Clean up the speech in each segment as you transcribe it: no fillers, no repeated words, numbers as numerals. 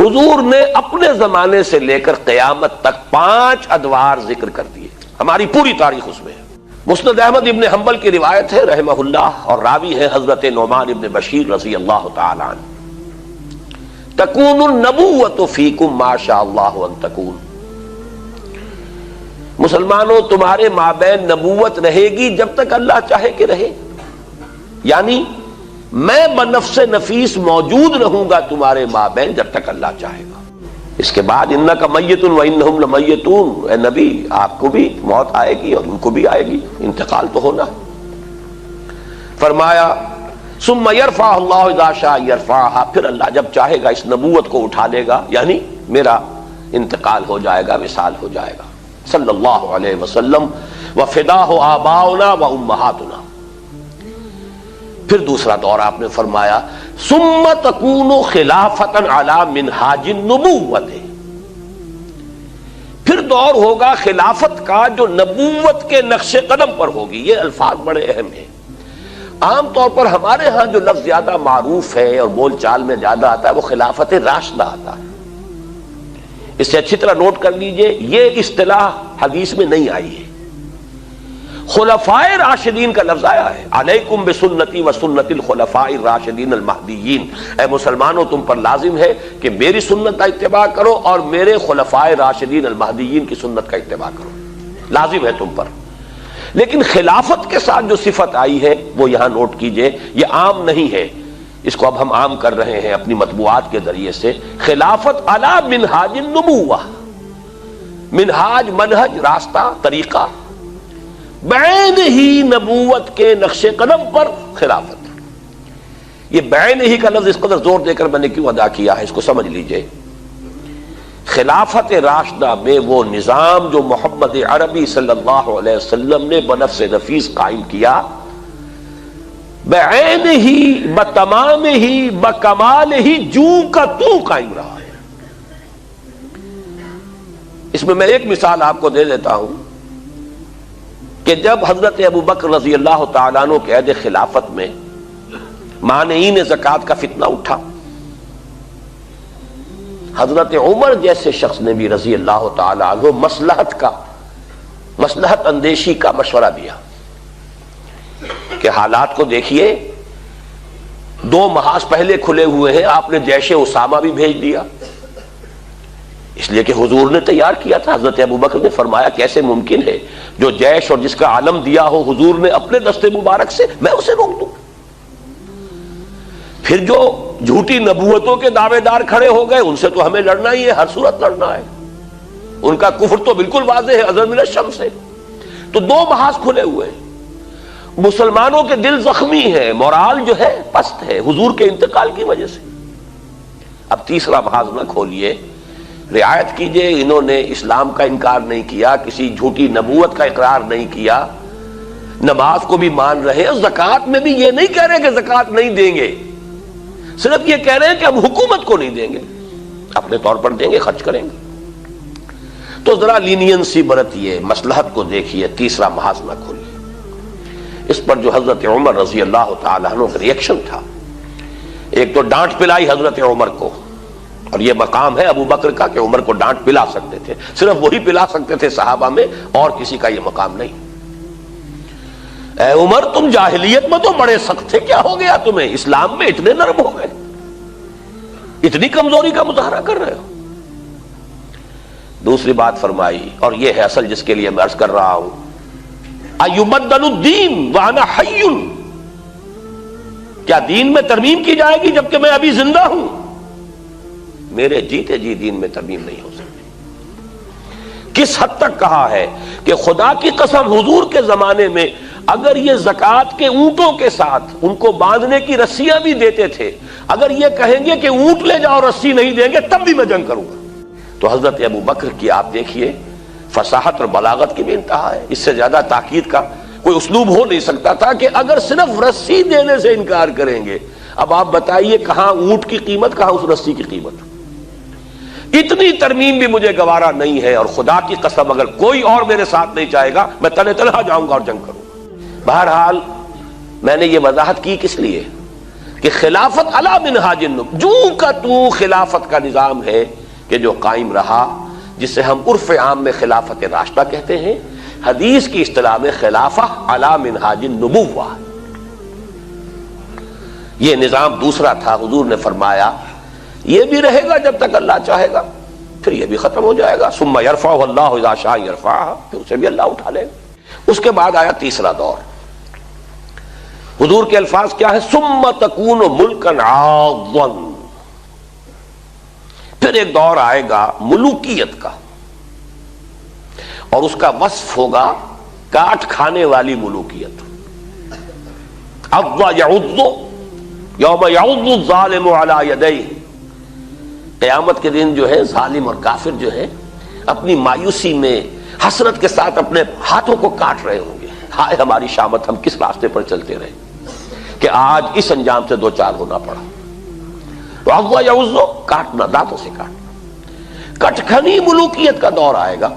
حضور نے اپنے زمانے سے لے کر قیامت تک 5 ادوار ذکر کر دیے، ہماری پوری تاریخ اس میں ہے۔ مسند احمد ابن حنبل کی روایت ہے رحمہ اللہ، اور راوی ہے حضرت نعمان ابن بشیر رضی اللہ تعالی عنہ، تکون النبوۃ فیکم ما شاء اللہ ان تکون، مسلمانوں تمہارے مابین نبوت رہے گی جب تک اللہ چاہے کہ رہے، یعنی میں بنفس نفیس موجود رہوں گا تمہارے مابین جب تک اللہ چاہے گا۔ اس کے بعد انک میت وانہم لمیتون، اے نبی آپ کو بھی موت آئے گی اور ان کو بھی آئے گی، انتقال تو ہونا۔ فرمایا ثم یرفع اللہ اذا شاء یرفعها، پھر اللہ جب چاہے گا اس نبوت کو اٹھا لے گا، یعنی میرا انتقال ہو جائے گا، وصال ہو جائے گا صلی اللہ علیہ وسلم، وفداہ آباؤنا و امہاتنا۔ پھر دوسرا دور آپ نے فرمایا ثم تکون خلافتا علی منہاج النبوۃ، پھر دور ہوگا خلافت کا جو نبوت کے نقش قدم پر ہوگی۔ یہ الفاظ بڑے اہم ہیں، عام طور پر ہمارے ہاں جو لفظ زیادہ معروف ہے اور بول چال میں زیادہ آتا ہے وہ خلافت راشدہ آتا ہے۔ اس سے اچھی طرح نوٹ کر لیجئے یہ اصطلاح حدیث میں نہیں آئی ہے، خلفائے راشدین کا لفظ آیا ہے، علیکم بسنتی و سنت الخلفاء الراشدین المہدیین، اے مسلمانوں تم پر لازم ہے کہ میری سنت کا اتباع کرو اور میرے خلفائے راشدین المہدیین کی سنت کا اتباع کرو، لازم ہے تم پر۔ لیکن خلافت کے ساتھ جو صفت آئی ہے وہ یہاں نوٹ کیجئے، یہ عام نہیں ہے، اس کو اب ہم عام کر رہے ہیں اپنی مطبوعات کے ذریعے سے۔ خلافت علی منہاج النبوہ، منہاج منہج راستہ طریقہ، بعین ہی نبوت کے نقش قدم پر خلافت۔ یہ بعین ہی کا لفظ اس قدر زور دے کر میں نے کیوں ادا کیا ہے اس کو سمجھ لیجئے۔ خلافت راشدہ میں وہ نظام جو محمد عربی صلی اللہ علیہ وسلم نے بنفس نفیس قائم کیا، بعین ہی بتمام ہی بکمال ہی جو کا تو قائم رہا ہے۔ اس میں میں ایک مثال آپ کو دے دیتا ہوں کہ جب حضرت ابو بکر رضی اللہ تعالیٰ عنہ کے عہد خلافت میں مانعین زکوٰۃ کا فتنہ اٹھا، حضرت عمر جیسے شخص نے بھی رضی اللہ تعالیٰ عنہ مصلحت اندیشی کا مشورہ دیا کہ حالات کو دیکھیے، 2 محاذ پہلے کھلے ہوئے ہیں، آپ نے جیش اسامہ بھی بھیج دیا، اس لیے کہ حضور نے تیار کیا تھا۔ حضرت ابو بکر نے فرمایا کیسے ممکن ہے جو جیش اور جس کا عالم دیا ہو حضور نے اپنے دست مبارک سے، میں اسے روک دوں؟ پھر جو جھوٹی نبوتوں کے دعوے دار کھڑے ہو گئے ان سے تو ہمیں لڑنا ہی ہے، ہر صورت لڑنا ہے، ان کا کفر تو بالکل واضح ہے، ازر من الشمس ہے۔ تو 2 محاذ کھلے ہوئے ہیں، مسلمانوں کے دل زخمی ہیں، مورال جو ہے پست ہے حضور کے انتقال کی وجہ سے۔ اب تیسرا محاذ نہ کھولیے، رعایت کیجئے، انہوں نے اسلام کا انکار نہیں کیا، کسی جھوٹی نبوت کا اقرار نہیں کیا، نماز کو بھی مان رہے ہیں، زکوٰۃ میں بھی یہ نہیں کہہ رہے کہ زکوٰۃ نہیں دیں گے، صرف یہ کہہ رہے ہیں کہ ہم حکومت کو نہیں دیں گے، اپنے طور پر دیں گے، خرچ کریں گے۔ تو ذرا لینینسی برتیے، مصلحت کو دیکھیے، تیسرا محاذ نہ کھولیے۔ اس پر جو حضرت عمر رضی اللہ تعالیٰ عنہ کا ریئیکشن تھا، ایک تو ڈانٹ پلائی حضرت عمر کو، اور یہ مقام ہے ابو بکر کا کہ عمر کو ڈانٹ پلا سکتے تھے، صرف وہی پلا سکتے تھے صحابہ میں، اور کسی کا یہ مقام نہیں۔ اے عمر تم جاہلیت میں تو بڑے سخت تھے، کیا ہو گیا تمہیں؟ اسلام میں اتنے نرم ہو گئے، اتنی کمزوری کا مظاہرہ کر رہے ہو۔ دوسری بات فرمائی، اور یہ ہے اصل جس کے لیے میں عرض کر رہا ہوں، ایبدل الدین وانا حی، کیا دین میں ترمیم کی جائے گی جبکہ میں ابھی زندہ ہوں؟ میرے جیتے جی دین میں ترمیم نہیں ہو سکتی۔ کس حد تک کہا ہے کہ خدا کی قسم حضور کے زمانے میں اگر یہ زکوٰۃ کے اونٹوں کے ساتھ ان کو باندھنے کی رسیاں بھی دیتے تھے، اگر یہ کہیں گے کہ اونٹ لے جاؤ رسی نہیں دیں گے تب بھی میں جنگ کروں گا۔ تو حضرت ابو بکر کی آپ دیکھیے فصاحت اور بلاغت کی بھی انتہا ہے، اس سے زیادہ تاکید کا کوئی اسلوب ہو نہیں سکتا تھا کہ اگر صرف رسی دینے سے انکار کریں گے، اب آپ بتائیے کہاں اونٹ کی قیمت، کہاں اس رسی کی قیمت؟ اتنی ترمیم بھی مجھے گوارا نہیں ہے، اور خدا کی قسم اگر کوئی اور میرے ساتھ نہیں چاہے گا میں تنہ تنہا جاؤں گا اور جنگ کروں گا۔ بہرحال میں نے یہ وضاحت کی کس لیے کہ خلافت علی منہاج النبوہ، جو کا تو خلافت کا نظام ہے کہ جو قائم رہا، جسے ہم عرف عام میں خلافت راشدہ کہتے ہیں، حدیث کی اصطلاح میں خلافہ علی منہاج النبوہ، یہ نظام دوسرا تھا۔ حضور نے فرمایا یہ بھی رہے گا جب تک اللہ چاہے گا، پھر یہ بھی ختم ہو جائے گا۔ ثم یرفعہ اللہ اذا شاء یرفعہ، پھر اسے بھی اللہ اٹھا لے گا۔ اس کے بعد آیا تیسرا دور۔ حضور کے الفاظ کیا ہے؟ ثم تکون ملکا عاضا، پھر ایک دور آئے گا ملوکیت کا، اور اس کا وصف ہوگا کاٹ کھانے والی ملوکیت۔ عض یعض یوم یعض الظالم علی یدیہ، قیامت کے دن جو ہے ظالم اور کافر جو ہے اپنی مایوسی میں حسرت کے ساتھ اپنے ہاتھوں کو کاٹ رہے ہوں گے، ہائے ہماری شامت، ہم کس راستے پر چلتے رہے کہ آج اس انجام سے دو چار ہونا پڑا۔ تو عض یعض، کاٹنا، دانتوں سے کاٹنا، کٹکھنی ملوکیت کا دور آئے گا۔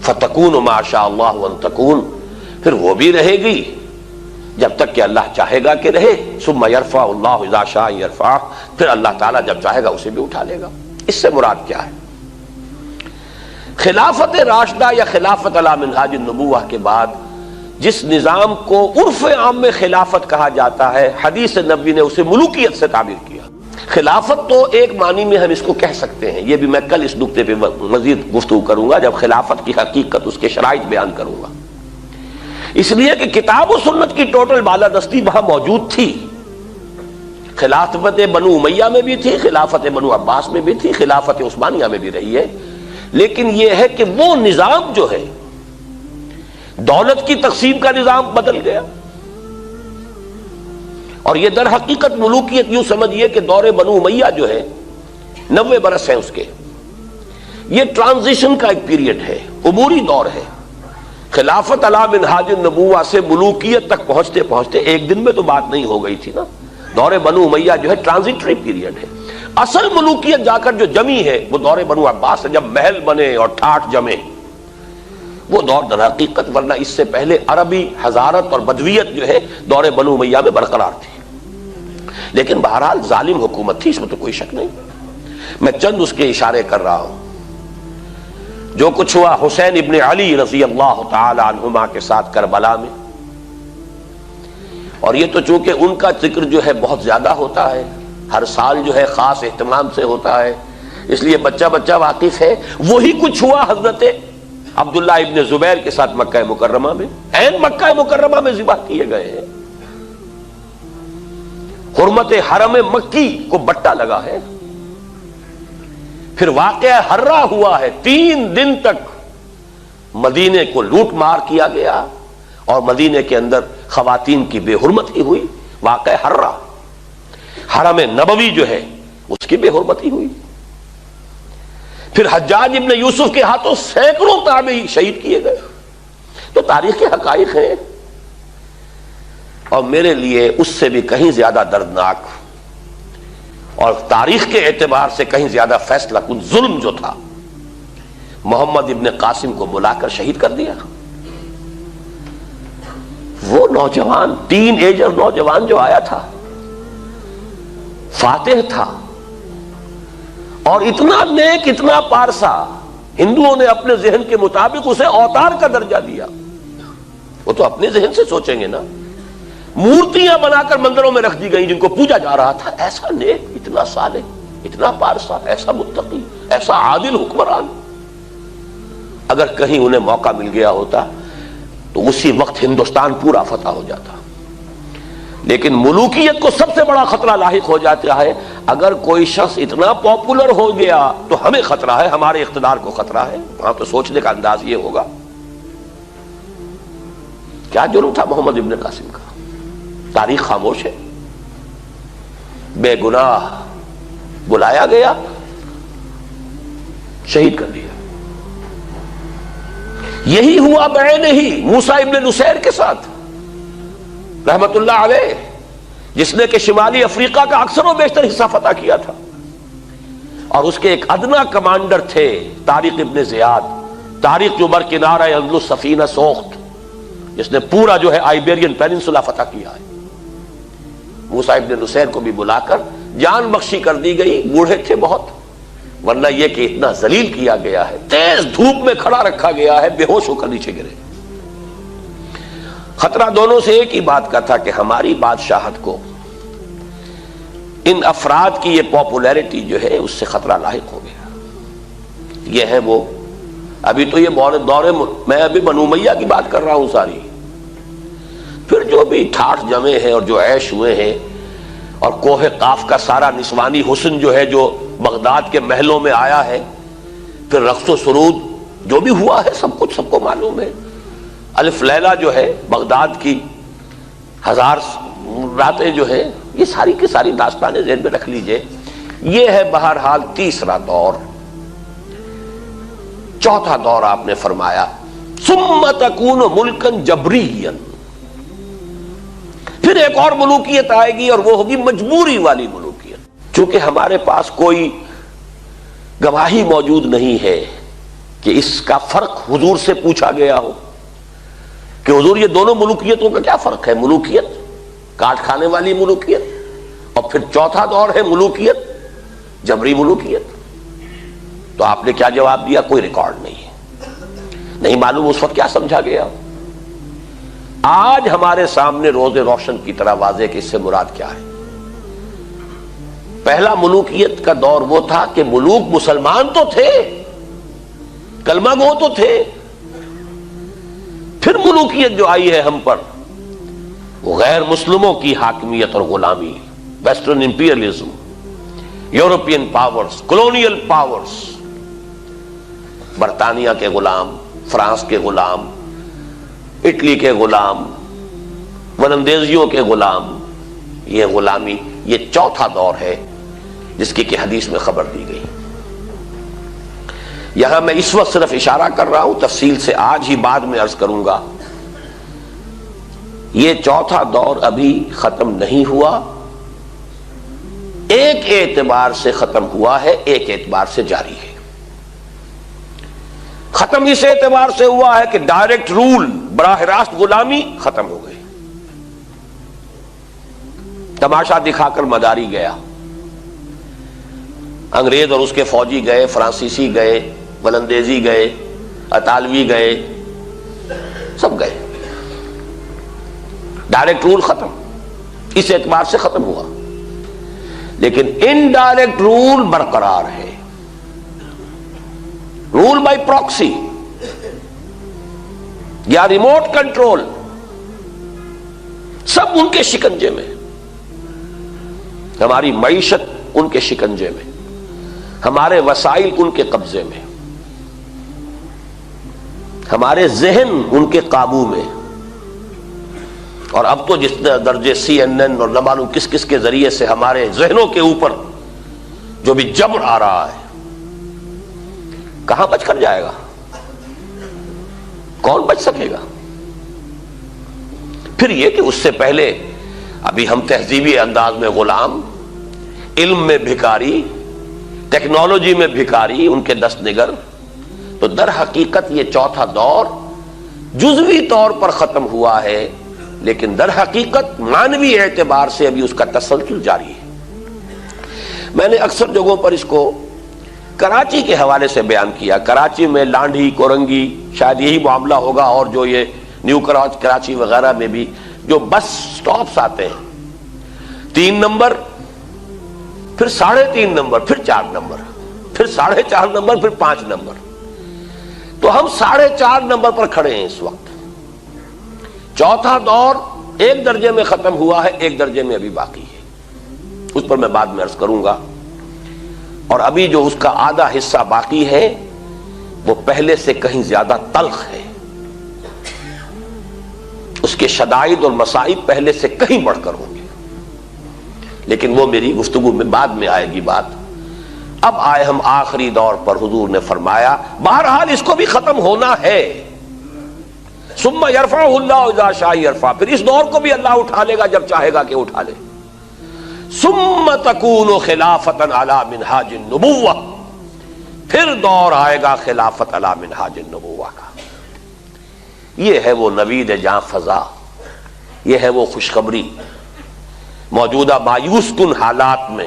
فتکون ما شاء اللہ ان تکون، پھر وہ بھی رہے گی جب تک کہ اللہ چاہے گا کہ رہے۔ ثم یرفع اللہ اذا شاء یرفع، پھر اللہ تعالیٰ جب چاہے گا اسے بھی اٹھا لے گا۔ اس سے مراد کیا ہے؟ خلافت راشدہ یا خلافت علی منہاج النبوہ کے بعد جس نظام کو عرف عام میں خلافت کہا جاتا ہے، حدیث نبوی نے اسے ملوکیت سے تعبیر کیا۔ خلافت تو ایک معنی میں ہم اس کو کہہ سکتے ہیں، یہ بھی میں کل اس نقطے پہ مزید گفتگو کروں گا جب خلافت کی حقیقت، اس کے شرائط بیان کروں گا، اس لیے کہ کتاب و سنت کی ٹوٹل بالادستی وہاں موجود تھی۔ خلافت بنو امیہ میں بھی تھی، خلافت بنو عباس میں بھی تھی، خلافت عثمانیہ میں بھی رہی ہے، لیکن یہ ہے کہ وہ نظام جو ہے دولت کی تقسیم کا نظام بدل گیا، اور یہ در حقیقت ملوکیت یوں سمجھیے کہ دور بنو امیہ جو ہے 90 برس ہیں اس کے، یہ ٹرانزیشن کا ایک پیریڈ ہے، عبوری دور ہے۔ خلافت علی منہاج النبوہ سے ملوکیت تک پہنچتے پہنچتے ایک دن میں تو بات نہیں ہو گئی تھی نا۔ دور بنو امیہ جو ہے ٹرانزیٹری پیریڈ ہے، اصل ملوکیت جا کر جو جمی ہے وہ دور بنو عباس سے، جب محل بنے اور ٹھاٹ جمے، وہ دور در حقیقت، ورنہ اس سے پہلے عربی حضارت اور بدویت جو ہے دور بنو امیہ میں برقرار تھی، لیکن بہرحال ظالم حکومت تھی، اس میں تو کوئی شک نہیں۔ میں چند اس کے اشارے کر رہا ہوں۔ جو کچھ ہوا حسین ابن علی رضی اللہ تعالی عنہما کے ساتھ کربلا میں، اور یہ تو چونکہ ان کا ذکر جو ہے بہت زیادہ ہوتا ہے، ہر سال جو ہے خاص اہتمام سے ہوتا ہے، اس لیے بچہ بچہ واقف ہے۔ وہی کچھ ہوا حضرت عبداللہ ابن زبیر کے ساتھ مکہ مکرمہ میں، عین مکہ مکرمہ میں ذبح کیے گئے ہیں، حرمت حرم مکی کو بٹا لگا ہے۔ پھر واقعہ ہررا ہوا ہے، 3 دن تک مدینے کو لوٹ مار کیا گیا، اور مدینے کے اندر خواتین کی بے حرمتی ہوئی، واقعہ ہررا۔ حرم نبوی جو ہے اس کی بے حرمتی ہوئی۔ پھر حجاج ابن یوسف کے ہاتھوں سینکڑوں تابعی شہید کیے گئے۔ تو تاریخ کے حقائق ہیں، اور میرے لیے اس سے بھی کہیں زیادہ دردناک اور تاریخ کے اعتبار سے کہیں زیادہ فیصلہ کن ظلم جو تھا، محمد ابن قاسم کو بلا کر شہید کر دیا۔ وہ نوجوان، ٹین ایجر نوجوان جو آیا تھا، فاتح تھا، اور اتنا نیک، اتنا پارسا، ہندوؤں نے اپنے ذہن کے مطابق اسے اوتار کا درجہ دیا۔ وہ تو اپنے ذہن سے سوچیں گے نا، مورتیاں بنا کر مندروں میں رکھ دی گئی جن کو پوجا جا رہا تھا۔ ایسا نیک، اتنا صالح، اتنا پارسا، ایسا متقی، ایسا عادل حکمران، اگر کہیں انہیں موقع مل گیا ہوتا تو اسی وقت ہندوستان پورا فتح ہو جاتا۔ لیکن ملوکیت کو سب سے بڑا خطرہ لاحق ہو جاتا ہے اگر کوئی شخص اتنا پاپولر ہو گیا تو ہمیں خطرہ ہے، ہمارے اقتدار کو خطرہ ہے۔ وہاں تو سوچنے کا انداز یہ ہوگا کیا جرم تھا محمد ابن قاسم کا؟ تاریخ خاموش ہے، بے گناہ بلایا گیا، شہید کر دیا۔ یہی ہوا بعینہ ہی موسیٰ ابن نصیر کے ساتھ رحمت اللہ علیہ، جس نے کہ شمالی افریقہ کا اکثر و بیشتر حصہ فتح کیا تھا، اور اس کے ایک ادنا کمانڈر تھے طارق ابن زیاد، طارق جو بر کنارہ اندلس سفینہ سوخت، جس نے پورا جو ہے آئیبیرین پیننسولا فتح کیا ہے۔ موسیٰ ابن نصیر کو بھی بلا کر جان بخشی کر دی گئی. بوڑھے تھے بہت، ورنہ یہ کہ اتنا ذلیل کیا گیا ہے، تیز دھوپ میں کھڑا رکھا گیا ہے، بے ہوش ہو کر نیچے گرے. خطرہ دونوں سے ایک ہی بات کا تھا کہ ہماری بادشاہت کو ان افراد کی یہ پاپولیرٹی جو ہے اس سے خطرہ لاحق ہو گیا. یہ ہے وہ، ابھی تو یہ دور میں ابھی بنو امیہ کی بات کر رہا ہوں ساری، پھر جو بھی ٹھاٹھ جمے ہیں اور جو عیش ہوئے ہیں، اور کوہ قاف کا سارا نسوانی حسن جو ہے جو بغداد کے محلوں میں آیا ہے، پھر رقص و سرود جو بھی ہوا ہے، سب کچھ سب کو معلوم ہے. الف لیلہ جو ہے بغداد کی 1000 راتیں جو ہے، یہ ساری کی ساری داستانیں ذہن میں رکھ لیجئے. یہ ہے بہرحال تیسرا دور. چوتھا دور آپ نے فرمایا ثم تکون ملکا جبریا، پھر ایک اور ملوکیت آئے گی اور وہ ہوگی مجبوری والی ملوکیت. چونکہ ہمارے پاس کوئی گواہی موجود نہیں ہے کہ اس کا فرق حضور سے پوچھا گیا ہو کہ حضور یہ دونوں ملوکیتوں کا کیا فرق ہے. ملوکیت کاٹ کھانے والی ملوکیت، اور پھر چوتھا دور ہے ملوکیت جبری ملوکیت. تو آپ نے کیا جواب دیا؟ کوئی ریکارڈ نہیں ہے، نہیں معلوم اس وقت کیا سمجھا گیا. آج ہمارے سامنے روز روشن کی طرح واضح کہ اس سے مراد کیا ہے. پہلا ملوکیت کا دور وہ تھا کہ ملوک مسلمان تو تھے، کلمہ گو تو تھے. پھر ملوکیت جو آئی ہے ہم پر وہ غیر مسلموں کی حاکمیت اور غلامی، western imperialism, European powers, colonial powers, برطانیہ کے غلام، فرانس کے غلام، اٹلی کے غلام، ولندیزیوں کے غلام. یہ غلامی، یہ چوتھا دور ہے جس کی کہ حدیث میں خبر دی گئی. یہاں میں اس وقت صرف اشارہ کر رہا ہوں، تفصیل سے آج ہی بعد میں عرض کروں گا. یہ چوتھا دور ابھی ختم نہیں ہوا، ایک اعتبار سے ختم ہوا ہے، ایک اعتبار سے جاری ہے. ختم اس اعتبار سے ہوا ہے کہ ڈائریکٹ رول، براہ راست غلامی ختم ہو گئی. تماشا دکھا کر مداری گیا، انگریز اور اس کے فوجی گئے، فرانسیسی گئے، ولندیزی گئے، اطالوی گئے، سب گئے. ڈائریکٹ رول ختم، اس اعتبار سے ختم ہوا. لیکن انڈائریکٹ رول برقرار ہے، رول بائی پراکسی یا ریموٹ کنٹرول، سب ان کے شکنجے میں. ہماری معیشت ان کے شکنجے میں، ہمارے وسائل ان کے قبضے میں، ہمارے ذہن ان کے قابو میں. اور اب تو جس درجے CNN اور نہ معلوم کس کس کے ذریعے سے ہمارے ذہنوں کے اوپر جو بھی جبر آ رہا ہے، کہاں بچ کر جائے گا؟ کون بچ سکے گا؟ پھر یہ کہ اس سے پہلے ابھی ہم تہذیبی انداز میں غلام، علم میں بھکاری، ٹیکنالوجی میں بھکاری، ان کے دست نگر. تو در حقیقت یہ چوتھا دور جزوی طور پر ختم ہوا ہے، لیکن در حقیقت معنوی اعتبار سے ابھی اس کا تسلسل جاری ہے. میں نے اکثر جگہوں پر اس کو کراچی کے حوالے سے بیان کیا. کراچی میں لانڈھی، کورنگی، شاید یہی معاملہ ہوگا، اور جو یہ نیو کراچی وغیرہ میں بھی جو بس سٹاپس آتے ہیں، 3 نمبر، پھر 3.5 نمبر، پھر 4 نمبر، پھر 4.5 نمبر، پھر 5 نمبر. تو ہم 4.5 نمبر پر کھڑے ہیں اس وقت. چوتھا دور ایک درجے میں ختم ہوا ہے، ایک درجے میں ابھی باقی ہے، اس پر میں بعد میں عرض کروں گا. اور ابھی جو اس کا آدھا حصہ باقی ہے وہ پہلے سے کہیں زیادہ تلخ ہے، اس کے شدائد اور مصائب پہلے سے کہیں بڑھ کر ہوں گے. لیکن وہ میری گفتگو میں بعد میں آئے گی بات. اب آئے ہم آخری دور پر. حضور نے فرمایا بہرحال اس کو بھی ختم ہونا ہے. ثم یرفعہ اللہ اذا شاء یرفع، پھر اس دور کو بھی اللہ اٹھا لے گا جب چاہے گا کہ اٹھا لے. ثم تکون خلافتا علی منہاج النبوہ، پھر دور آئے گا خلافت علی منہاج النبوہ کا. یہ ہے وہ نوید جاں فضا، یہ ہے وہ خوشخبری موجودہ مایوس کن حالات میں